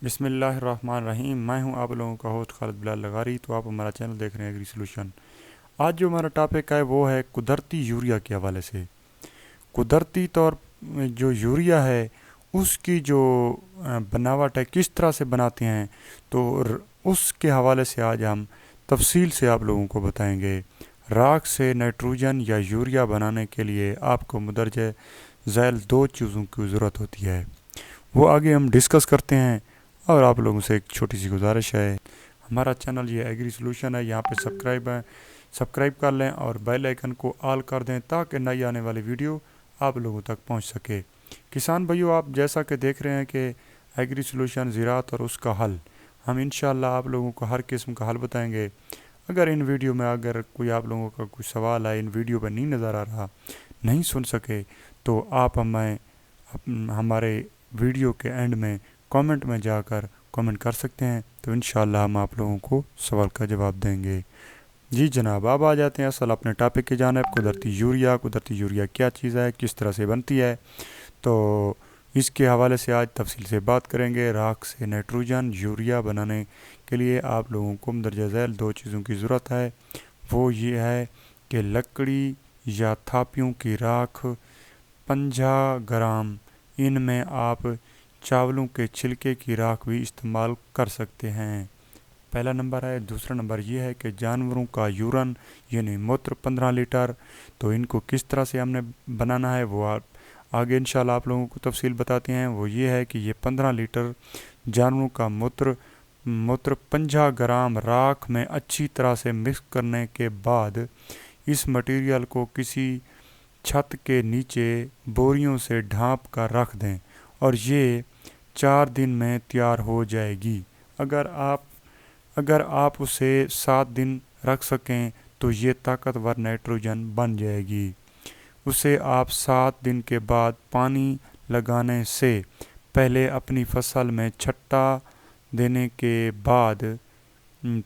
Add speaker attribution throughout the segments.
Speaker 1: بسم اللہ الرحمن الرحیم۔ میں ہوں آپ لوگوں کا ہوسٹ خالد بلال لغاری۔ تو آپ ہمارا چینل دیکھ رہے ہیں ایگری سولوشن۔ آج جو ہمارا ٹاپک ہے وہ ہے قدرتی یوریا کے حوالے سے۔ قدرتی طور جو یوریا ہے اس کی جو بناوٹ ہے کس طرح سے بناتے ہیں، تو اس کے حوالے سے آج ہم تفصیل سے آپ لوگوں کو بتائیں گے۔ راکھ سے نائٹروجن یا یوریا بنانے کے لیے آپ کو مندرجہ ذیل 2 چیزوں کی ضرورت ہوتی ہے، وہ آگے ہم ڈسکس کرتے ہیں۔ اور آپ لوگوں سے ایک چھوٹی سی گزارش ہے، ہمارا چینل یہ ایگری سولوشن ہے، یہاں پہ سبسکرائب کر لیں اور بیل آئیکن کو آل کر دیں تاکہ نئی آنے والی ویڈیو آپ لوگوں تک پہنچ سکے۔ کسان بھائیو، آپ جیسا کہ دیکھ رہے ہیں کہ ایگری سولوشن زراعت اور اس کا حل، ہم انشاءاللہ آپ لوگوں کو ہر قسم کا حل بتائیں گے۔ اگر ان ویڈیو میں کوئی آپ لوگوں کا کوئی سوال ہے، ان ویڈیو پہ نہیں نظر آ رہا، نہیں سن سکے، تو آپ ہمیں ہمارے ویڈیو کے اینڈ میں کامنٹ میں جا کر کامنٹ کر سکتے ہیں، تو انشاءاللہ ہم آپ لوگوں کو سوال کا جواب دیں گے۔ جی جناب، آپ آ جاتے ہیں اصل اپنے ٹاپک کی جانب۔ قدرتی یوریا کیا چیز ہے، کس طرح سے بنتی ہے، تو اس کے حوالے سے آج تفصیل سے بات کریں گے۔ راکھ سے نائٹروجن یوریا بنانے کے لیے آپ لوگوں کو مندرجہ ذیل 2 چیزوں کی ضرورت ہے، وہ یہ ہے کہ لکڑی یا تھاپیوں کی راکھ 50 گرام۔ ان میں آپ چاولوں کے چھلکے کی راکھ بھی استعمال کر سکتے ہیں، پہلا نمبر ہے۔ دوسرا نمبر یہ ہے کہ جانوروں کا یورن یعنی موتر 15 لیٹر۔ تو ان کو کس طرح سے ہم نے بنانا ہے وہ آگے انشاءاللہ آپ لوگوں کو تفصیل بتاتے ہیں۔ وہ یہ ہے کہ یہ 15 لیٹر جانوروں کا موتر 50 گرام راکھ میں اچھی طرح سے مکس کرنے کے بعد اس مٹیریل کو کسی چھت کے نیچے بوریوں سے ڈھانپ کر رکھ دیں، اور یہ 4 دن میں تیار ہو جائے گی۔ اگر آپ اسے 7 دن رکھ سکیں تو یہ طاقتور نائٹروجن بن جائے گی۔ اسے آپ 7 دن کے بعد پانی لگانے سے پہلے اپنی فصل میں چھٹا دینے کے بعد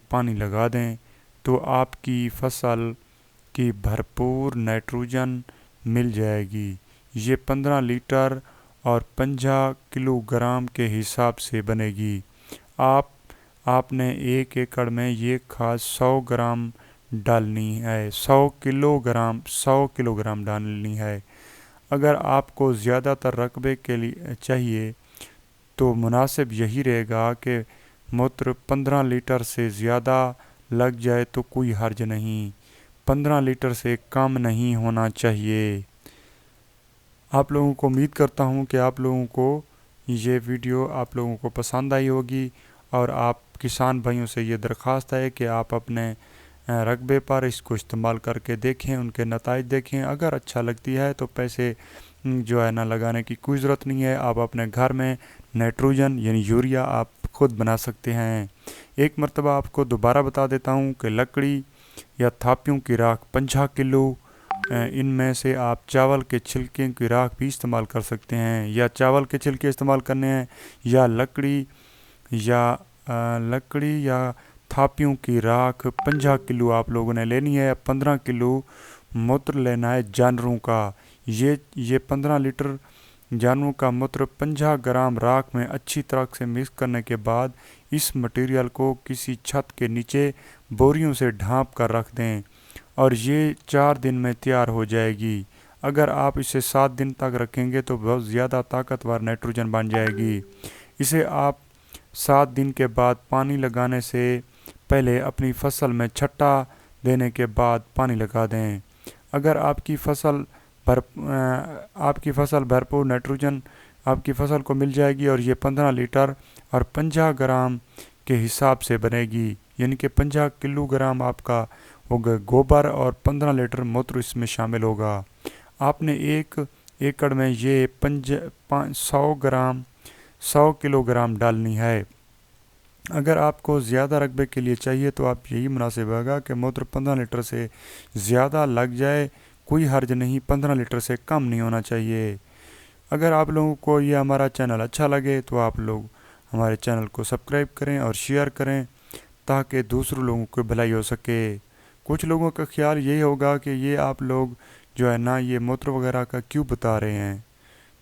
Speaker 1: پانی لگا دیں، تو آپ کی فصل کی بھرپور نائٹروجن مل جائے گی۔ یہ 15 لیٹر اور 50 کلو گرام کے حساب سے بنے گی۔ آپ نے 1 ایکڑ میں یہ کھاد 100 گرام ڈالنی ہے، 100 کلو گرام ڈالنی ہے۔ اگر آپ کو زیادہ تر رقبے کے لیے چاہیے تو مناسب یہی رہے گا کہ موتر 15 لیٹر سے زیادہ لگ جائے تو کوئی حرج نہیں، 15 لیٹر سے کم نہیں ہونا چاہیے۔ آپ لوگوں کو امید کرتا ہوں کہ آپ لوگوں کو یہ ویڈیو آپ لوگوں کو پسند آئی ہوگی، اور آپ کسان بھائیوں سے یہ درخواست ہے کہ آپ اپنے رقبے پر اس کو استعمال کر کے دیکھیں، ان کے نتائج دیکھیں۔ اگر اچھا لگتی ہے تو پیسے جو ہے نہ لگانے کی کوئی ضرورت نہیں ہے، آپ اپنے گھر میں نائٹروجن یعنی یوریا آپ خود بنا سکتے ہیں۔ ایک مرتبہ آپ کو دوبارہ بتا دیتا ہوں کہ لکڑی یا تھاپیوں کی راکھ 50 کلو، ان میں سے آپ چاول کے چھلکے کی راکھ بھی استعمال کر سکتے ہیں، یا چاول کے چھلکے استعمال کرنے ہیں، یا لکڑی یا تھاپیوں کی راکھ 50 کلو آپ لوگوں نے لینی ہے۔ 15 کلو موتر لینا ہے جانوروں کا۔ یہ 15 لیٹر جانوروں کا موتر 50 گرام راکھ میں اچھی طرح سے مکس کرنے کے بعد اس مٹیریل کو کسی چھت کے نیچے بوریوں سے ڈھانپ کر رکھ دیں، اور یہ 4 دن میں تیار ہو جائے گی۔ اگر آپ اسے 7 دن تک رکھیں گے تو بہت زیادہ طاقتور نائٹروجن بن جائے گی۔ اسے آپ 7 دن کے بعد پانی لگانے سے پہلے اپنی فصل میں چھٹا دینے کے بعد پانی لگا دیں۔ اگر آپ کی فصل بھرپور نائٹروجن آپ کی فصل کو مل جائے گی، اور یہ 15 لیٹر اور 50 گرام کے حساب سے بنے گی، یعنی کہ 50 کلو گرام آپ کا ہوگا گوبر اور 15 لیٹر موتر اس میں شامل ہوگا۔ آپ نے 1 ایکڑ میں یہ 100 کلو گرام ڈالنی ہے۔ اگر آپ کو زیادہ رقبے کے لیے چاہیے تو آپ یہی مناسب ہوگا کہ موتر 15 لیٹر سے زیادہ لگ جائے، کوئی حرج نہیں، 15 لیٹر سے کم نہیں ہونا چاہیے۔ اگر آپ لوگوں کو یہ ہمارا چینل اچھا لگے تو آپ لوگ ہمارے چینل کو سبسکرائب کریں اور شیئر کریں تاکہ دوسروں لوگوں کو بھلائی ہو سکے۔ کچھ لوگوں کا خیال یہی ہوگا کہ یہ آپ لوگ جو ہے نا یہ موتر وغیرہ کا کیوں بتا رہے ہیں،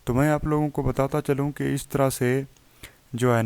Speaker 1: تو میں آپ لوگوں کو بتاتا چلوں کہ اس طرح سے جو ہے